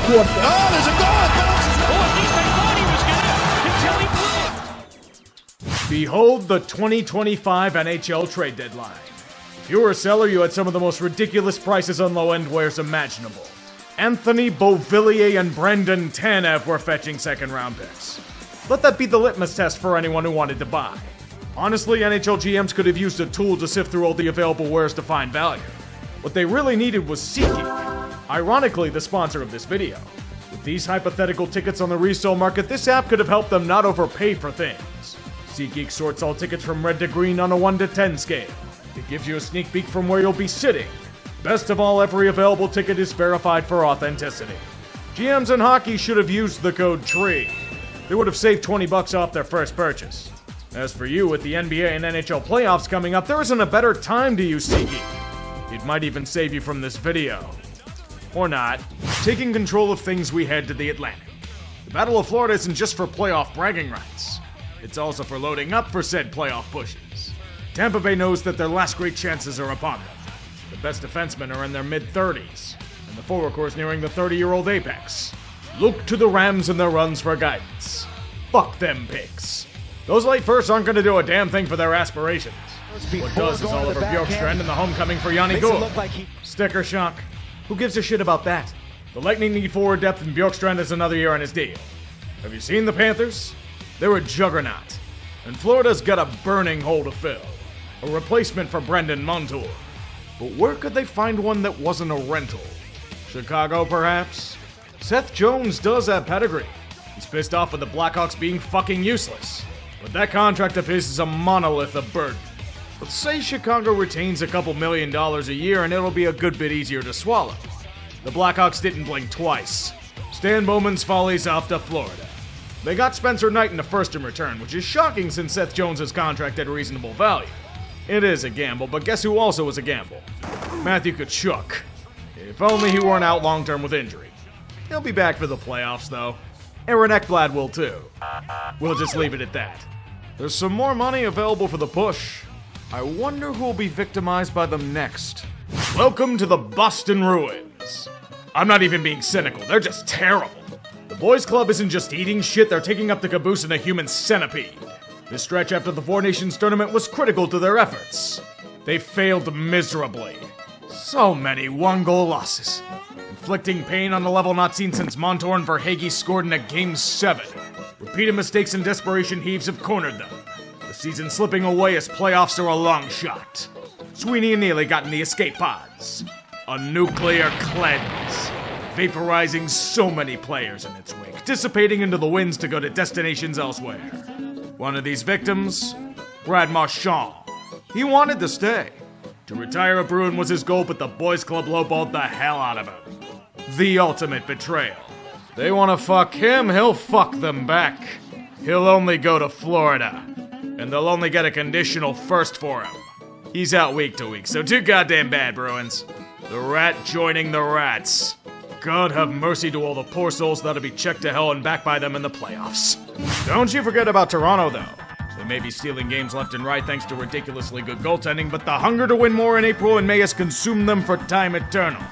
quarterback. Oh, there's a goal. It bounces. Oh, at least I thought he was going to until he blew it. Behold the 2025 NHL Trade Deadline. If you were a seller, you had some of the most ridiculous prices on low-end wares imaginable. Anthony Beauvillier and Brendan Tanev were fetching second-round picks. Let that be the litmus test for anyone who wanted to buy. Honestly, NHL GMs could have used a tool to sift through all the available wares to find value. What they really needed was SeatGeek, ironically the sponsor of this video. With these hypothetical tickets on the resale market, this app could have helped them not overpay for things. SeatGeek sorts all tickets from red to green on a 1 to 10 scale. It gives you a sneak peek from where you'll be sitting. Best of all, every available ticket is verified for authenticity. GMs in hockey should have used the code TREE. They would have saved $20 off their first purchase. As for you, with the NBA and NHL playoffs coming up, there isn't a better time to use SeatGeek. It might even save you from this video. Or not. Taking control of things, we head to the Atlantic. The Battle of Florida isn't just for playoff bragging rights. It's also for loading up for said playoff pushes. Tampa Bay knows that their last great chances are upon them. The best defensemen are in their mid-30s, and the forward core is nearing the 30-year-old apex. Look to the Rams and their runs for guidance. Fuck them picks. Those late firsts aren't going to do a damn thing for their aspirations. What does is Oliver Bjorkstrand and the homecoming for Yanni Gould. Sticker shock. Who gives a shit about that? The Lightning need forward depth and Bjorkstrand has another year on his deal. Have you seen the Panthers? They're a juggernaut. And Florida's got a burning hole to fill. A replacement for Brendan Montour. But where could they find one that wasn't a rental? Chicago, perhaps? Seth Jones does have pedigree. He's pissed off with the Blackhawks being fucking useless. But that contract of his is a monolith of burden. Let's say Chicago retains a couple $1 million a year and it'll be a good bit easier to swallow. The Blackhawks didn't blink twice. Stan Bowman's follies off to Florida. They got Spencer Knight in the first in return, which is shocking since Seth Jones' contract had reasonable value. It is a gamble, but guess who also was a gamble? Matthew Tkachuk. If only he weren't out long-term with injury. He'll be back for the playoffs, though. Aaron Ekblad will too. We'll just leave it at that. There's some more money available for the push. I wonder who'll be victimized by them next. Welcome to the Boston Bruins. I'm not even being cynical, they're just terrible. The boys club isn't just eating shit, they're taking up the caboose in a human centipede. This stretch after the Four Nations tournament was critical to their efforts. They failed miserably. So many one-goal losses. Inflicting pain on a level not seen since Montour and Verhaeghe scored in a Game 7. Repeated mistakes and desperation heaves have cornered them. The season slipping away as playoffs are a long shot. Sweeney and Neely got in the escape pods. A nuclear cleanse. Vaporizing so many players in its wake, dissipating into the winds to go to destinations elsewhere. One of these victims, Brad Marchand. He wanted to stay. To retire a Bruin was his goal, but the boys club lowballed the hell out of him. The ultimate betrayal. They want to fuck him, he'll fuck them back. He'll only go to Florida. And they'll only get a conditional first for him. He's out week to week, so too goddamn bad, Bruins. The rat joining the rats. God have mercy to all the poor souls that'll be checked to hell and back by them in the playoffs. Don't you forget about Toronto, though. They may be stealing games left and right thanks to ridiculously good goaltending, but the hunger to win more in April and May has consumed them for time eternal.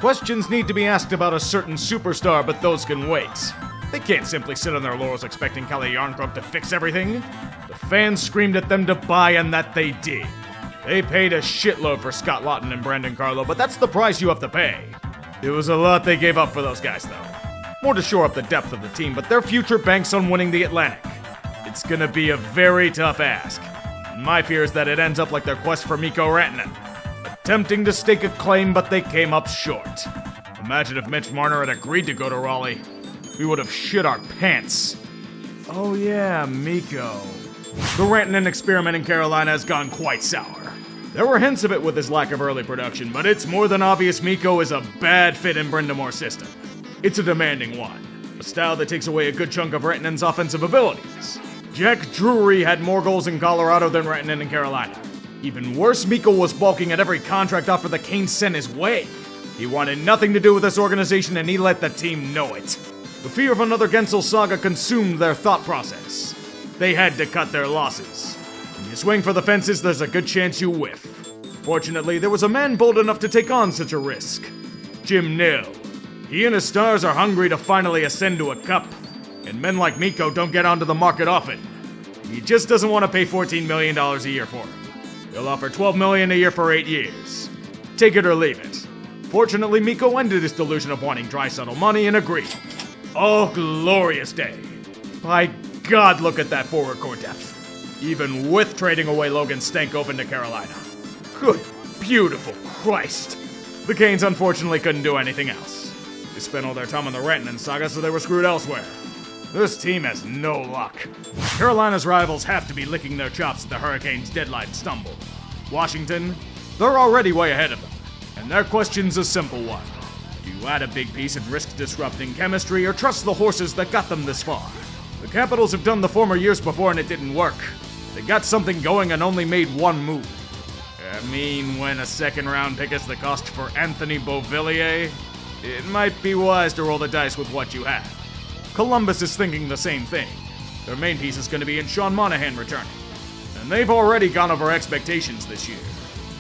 Questions need to be asked about a certain superstar, but those can wait. They can't simply sit on their laurels expecting Kalle Järnkrok to fix everything. The fans screamed at them to buy, and that they did. They paid a shitload for Scott Laughton and Brandon Carlo, but that's the price you have to pay. It was a lot they gave up for those guys, though. More to shore up the depth of the team, but their future banks on winning the Atlantic. It's gonna be a very tough ask. My fear is that it ends up like their quest for Mikko Rantanen. Attempting to stake a claim, but they came up short. Imagine if Mitch Marner had agreed to go to Raleigh. We would have shit our pants. Oh yeah, Mikko. The Rantanen experiment in Carolina has gone quite sour. There were hints of it with his lack of early production, but it's more than obvious Mikko is a bad fit in Brindamore's system. It's a demanding one, a style that takes away a good chunk of Rantanen's offensive abilities. Jack Drury had more goals in Colorado than Rantanen in Carolina. Even worse, Mikko was balking at every contract offer the Canes sent his way. He wanted nothing to do with this organization and he let the team know it. The fear of another Gensel saga consumed their thought process. They had to cut their losses. When you swing for the fences, there's a good chance you whiff. Fortunately, there was a man bold enough to take on such a risk. Jim Nill. He and his stars are hungry to finally ascend to a cup, and men like Mikko don't get onto the market often. He just doesn't want to pay $14 million a year for him. He'll offer $12 million a year for 8 years. Take it or leave it. Fortunately, Mikko ended his delusion of wanting Draisaitl money and agreed. Oh, glorious day. By God, look at that forward core depth. Even with trading away Logan Stankoven to Carolina. Good, beautiful Christ. The Canes unfortunately couldn't do anything else. They spent all their time on the Rantanen saga, so they were screwed elsewhere. This team has no luck. Carolina's rivals have to be licking their chops at the Hurricanes' deadline stumble. Washington, they're already way ahead of them. And their question's a simple one. Do you add a big piece and risk disrupting chemistry, or trust the horses that got them this far? The Capitals have done the former years before and it didn't work. They got something going and only made one move. I mean, when a second-round pick is the cost for Anthony Beauvillier, it might be wise to roll the dice with what you have. Columbus is thinking the same thing. Their main piece is going to be in Sean Monahan returning. And they've already gone over expectations this year.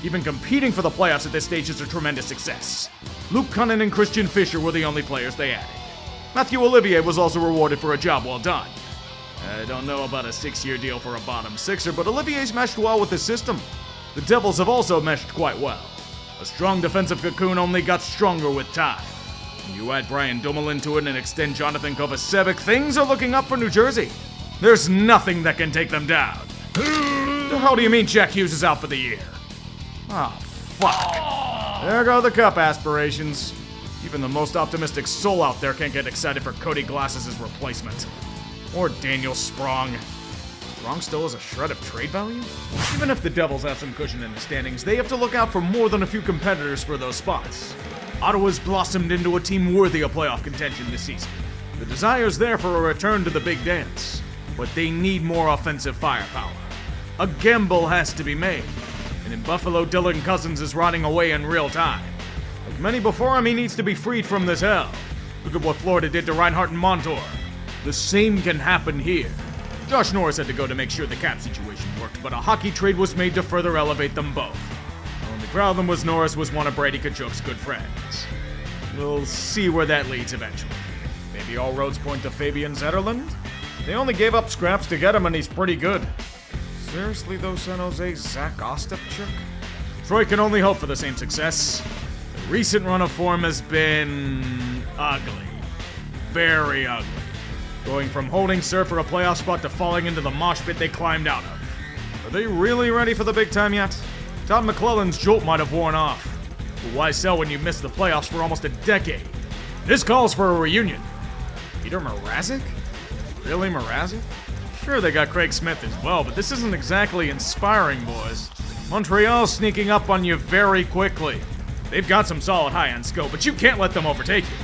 Even competing for the playoffs at this stage is a tremendous success. Luke Cunnin and Christian Fischer were the only players they added. Matthew Olivier was also rewarded for a job well done. I don't know about a 6-year deal for a bottom sixer, but Olivier's meshed well with the system. The Devils have also meshed quite well. A strong defensive cocoon only got stronger with time. When you add Brian Dumoulin to it and extend Jonathan Kovacevic, things are looking up for New Jersey. There's nothing that can take them down. The hell do you mean Jack Hughes is out for the year? Oh, fuck. There go the cup aspirations. Even the most optimistic soul out there can't get excited for Cody Glass' replacement. Or Daniel Sprong. Sprong still has a shred of trade value? Even if the Devils have some cushion in the standings, they have to look out for more than a few competitors for those spots. Ottawa's blossomed into a team worthy of playoff contention this season. The desire's there for a return to the big dance, but they need more offensive firepower. A gamble has to be made, and in Buffalo, Dylan Cousins is rotting away in real time. Like many before him, he needs to be freed from this hell. Look at what Florida did to Reinhart and Montour. The same can happen here. Josh Norris had to go to make sure the cap situation worked, but a hockey trade was made to further elevate them both. The only problem was Norris was one of Brady Tkachuk's good friends. We'll see where that leads eventually. Maybe all roads point to Fabian Zetterlund? They only gave up scraps to get him and he's pretty good. Seriously though, San Jose's Zach Ostapchuk? Troy can only hope for the same success. The recent run of form has been ugly. Very ugly. Going from holding serve for a playoff spot to falling into the mosh pit they climbed out of. Are they really ready for the big time yet? Todd McClellan's jolt might have worn off. But why sell when you've missed the playoffs for almost a decade? This calls for a reunion. Peter Mrazek? Really, Mrazek? Sure, they got Craig Smith as well, but this isn't exactly inspiring, boys. Montreal's sneaking up on you very quickly. They've got some solid high-end skill, but you can't let them overtake you.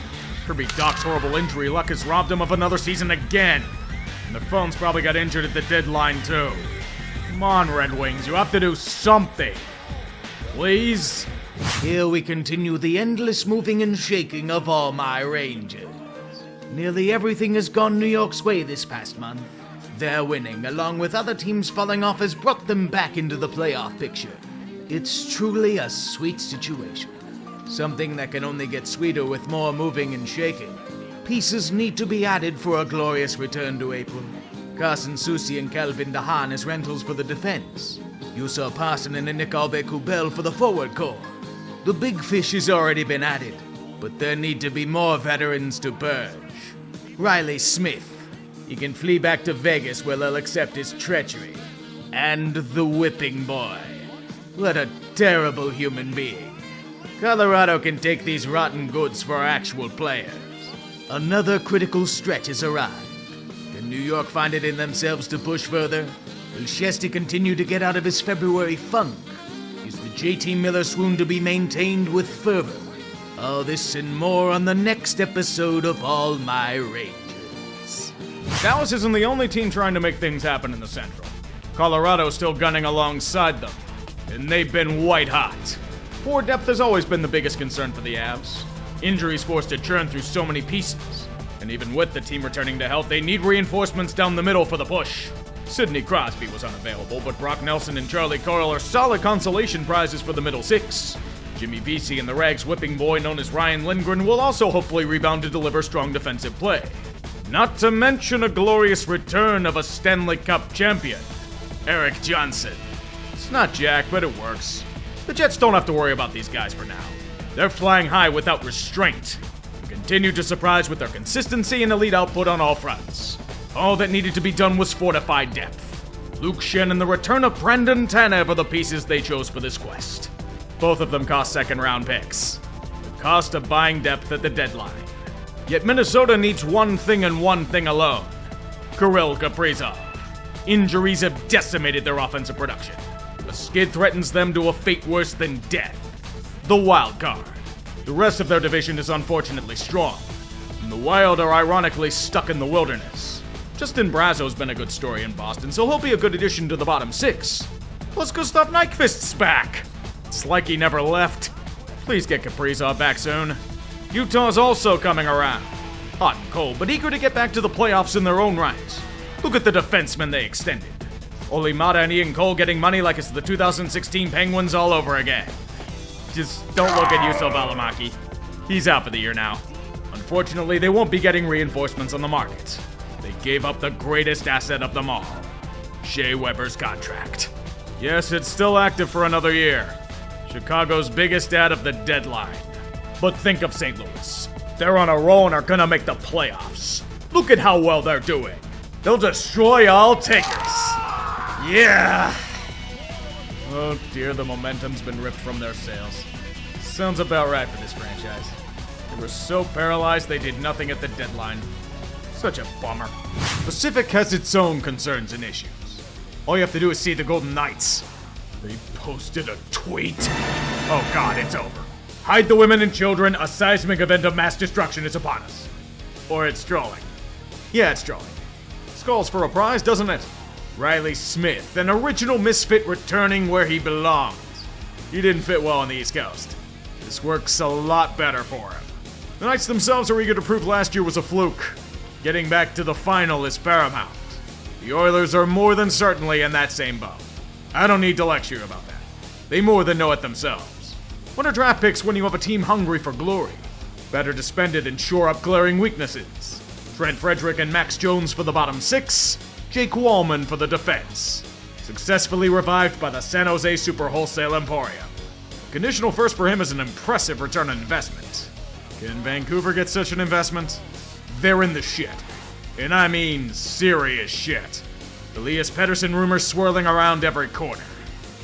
Kirby Doc's horrible injury luck has robbed him of another season again. And the phone's probably got injured at the deadline, too. Come on, Red Wings, you have to do something. Please? Here we continue the endless moving and shaking of all my Rangers. Nearly everything has gone New York's way this past month. Their winning, along with other teams falling off, has brought them back into the playoff picture. It's truly a sweet situation. Something that can only get sweeter with more moving and shaking. Pieces need to be added for a glorious return to April. Carson Soucy and Calvin DeHaan as rentals for the defense. Yusuf Parson and Nick Aube-Kubel for the forward core. The big fish has already been added, but there need to be more veterans to purge. Riley Smith. He can flee back to Vegas where they'll accept his treachery. And the whipping boy. What a terrible human being. Colorado can take these rotten goods for actual players. Another critical stretch has arrived. Can New York find it in themselves to push further? Will Shesty continue to get out of his February funk? Is the JT Miller swoon to be maintained with fervor? All this and more on the next episode of All My Rangers. Dallas isn't the only team trying to make things happen in the Central. Colorado's still gunning alongside them, and they've been white hot. Forward depth has always been the biggest concern for the Avs. Injuries forced to churn through so many pieces. And even with the team returning to health, they need reinforcements down the middle for the push. Sidney Crosby was unavailable, but Brock Nelson and Charlie Coyle are solid consolation prizes for the middle six. Jimmy Vesey and the Rags whipping boy known as Ryan Lindgren will also hopefully rebound to deliver strong defensive play. Not to mention a glorious return of a Stanley Cup champion, Eric Johnson. It's not jack, but it works. The Jets don't have to worry about these guys for now. They're flying high without restraint, and continue to surprise with their consistency and elite output on all fronts. All that needed to be done was fortify depth. Luke Shen and the return of Brendan Tanev are the pieces they chose for this quest. Both of them cost second-round picks. The cost of buying depth at the deadline. Yet Minnesota needs one thing and one thing alone. Kirill Kaprizov. Injuries have decimated their offensive production. A skid threatens them to a fate worse than death. The wild card. The rest of their division is unfortunately strong. And the Wild are ironically stuck in the wilderness. Justin Brazo's been a good story in Boston, so he'll be a good addition to the bottom six. Plus Gustav Nyquist's back. It's like he never left. Please get Kaprizov back soon. Utah's also coming around. Hot and cold, but eager to get back to the playoffs in their own right. Look at the defensemen they extended. Oli Mata and Ian Cole getting money like it's the 2016 Penguins all over again. Just don't look at Juuso Valimaki. He's out for the year now. Unfortunately, they won't be getting reinforcements on the market. They gave up the greatest asset of them all. Shea Weber's contract. Yes, it's still active for another year. Chicago's biggest ad of the deadline. But think of St. Louis. They're on a roll and are gonna make the playoffs. Look at how well they're doing. They'll destroy all takers. Yeah! Oh dear, the momentum's been ripped from their sails. Sounds about right for this franchise. They were so paralyzed they did nothing at the deadline. Such a bummer. Pacific has its own concerns and issues. All you have to do is see the Golden Knights. They posted a tweet. Oh god, it's over. Hide the women and children, a seismic event of mass destruction is upon us. Or it's trolling. Yeah, it's trolling. This calls for a prize, doesn't it? Riley Smith, an original misfit returning where he belongs. He didn't fit well on the East Coast. This works a lot better for him. The Knights themselves are eager to prove last year was a fluke. Getting back to the final is paramount. The Oilers are more than certainly in that same boat. I don't need to lecture you about that. They more than know it themselves. What are draft picks when you have a team hungry for glory? Better to spend it and shore up glaring weaknesses. Trent Frederick and Max Jones for the bottom six, Jake Wallman for the defense. Successfully revived by the San Jose Super Wholesale Emporium. Conditional first for him is an impressive return on investment. Can Vancouver get such an investment? They're in the shit. And I mean serious shit. Elias Pettersson rumors swirling around every corner.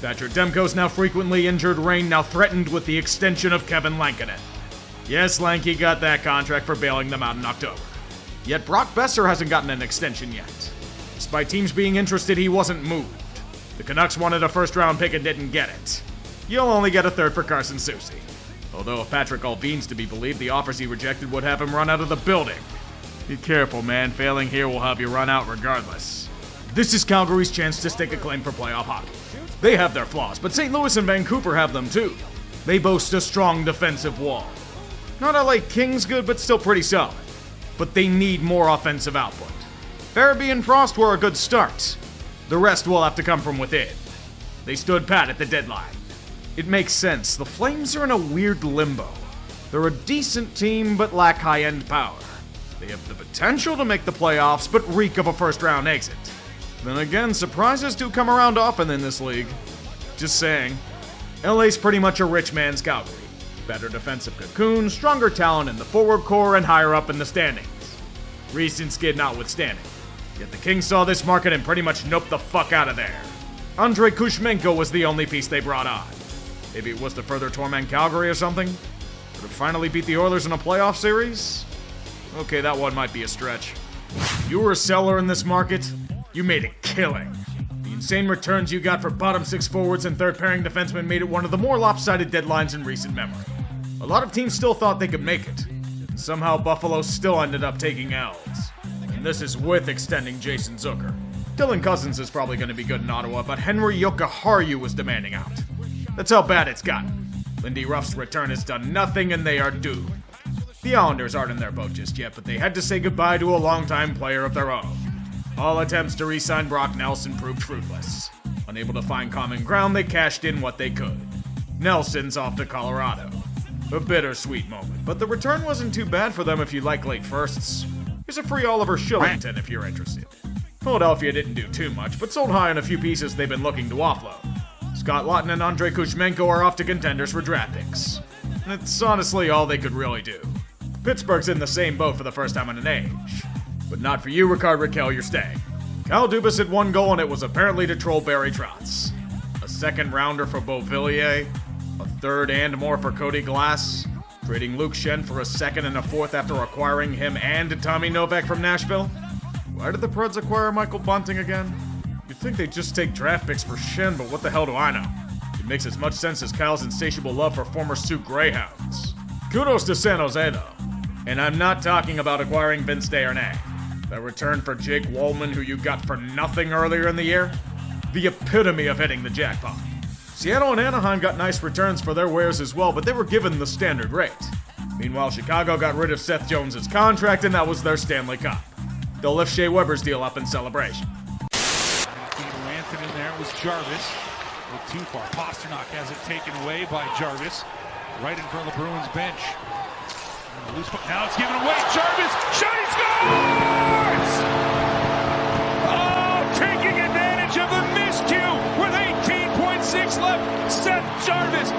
Thatcher Demko's now frequently injured reign now threatened with the extension of Kevin Lankinen. Yes, Lanky got that contract for bailing them out in October. Yet Brock Besser hasn't gotten an extension yet. Despite teams being interested, he wasn't moved. The Canucks wanted a first-round pick and didn't get it. You'll only get a third for Carson Soucy. Although if Patrick Allvin's to be believed, the offers he rejected would have him run out of the building. Be careful, man. Failing here will have you run out regardless. This is Calgary's chance to stake a claim for playoff hockey. They have their flaws, but St. Louis and Vancouver have them too. They boast a strong defensive wall. Not LA Kings good, but still pretty solid. But they need more offensive output. Farabee and Frost were a good start. The rest will have to come from within. They stood pat at the deadline. It makes sense. The Flames are in a weird limbo. They're a decent team, but lack high-end power. They have the potential to make the playoffs, but reek of a first-round exit. Then again, surprises do come around often in this league. Just saying. LA's pretty much a rich man's Calgary. Better defensive cocoon, stronger talent in the forward core, and higher up in the standings. Recent skid notwithstanding. Yet the Kings saw this market and pretty much noped the fuck out of there. Andrei Kushmenko was the only piece they brought on. Maybe it was to further torment Calgary or something? Or to finally beat the Oilers in a playoff series? Okay, that one might be a stretch. You were a seller in this market, you made a killing. The insane returns you got for bottom six forwards and third pairing defensemen made it one of the more lopsided deadlines in recent memory. A lot of teams still thought they could make it. And somehow Buffalo still ended up taking L's. And this is with extending Jason Zucker. Dylan Cousins is probably going to be good in Ottawa, but Henry Jokiharju was demanding out. That's how bad it's gotten. Lindy Ruff's return has done nothing and they are doomed. The Islanders aren't in their boat just yet, but they had to say goodbye to a longtime player of their own. All attempts to re-sign Brock Nelson proved fruitless. Unable to find common ground, they cashed in what they could. Nelson's off to Colorado. A bittersweet moment, but the return wasn't too bad for them if you like late firsts. Here's a free Oliver Shillington if you're interested. Philadelphia didn't do too much, but sold high on a few pieces they've been looking to offload. Scott Laughton and Andrei Kuzmenko are off to contenders for draft picks. And it's honestly all they could really do. Pittsburgh's in the same boat for the first time in an age. But not for you, Ricard Raquel, you're staying. Kyle Dubas had 1 goal and it was apparently to troll Barry Trotz. A second rounder for Beauvillier, a third and more for Cody Glass, trading Luke Shen for a second and a fourth after acquiring him and Tommy Novak from Nashville. Why did the Preds acquire Michael Bunting again? You'd think they'd just take draft picks for Shen, but what the hell do I know? It makes as much sense as Kyle's insatiable love for former Sioux Greyhounds. Kudos to San Jose, though. And I'm not talking about acquiring Vince Desharnais. That return for Jake Wallman, who you got for nothing earlier in the year? The epitome of hitting the jackpot. Seattle and Anaheim got nice returns for their wares as well, but they were given the standard rate. Meanwhile, Chicago got rid of Seth Jones' contract, and that was their Stanley Cup. They'll lift Shea Weber's deal up in celebration. Rantham in there was Jarvis. A little too far. Pasternak has it taken away by Jarvis. Right in front of the Bruins bench. Loose puck. Now it's given away. Jarvis. Shot. He scores! Oh, taking advantage of the miscue with 18.6 left. Seth Jarvis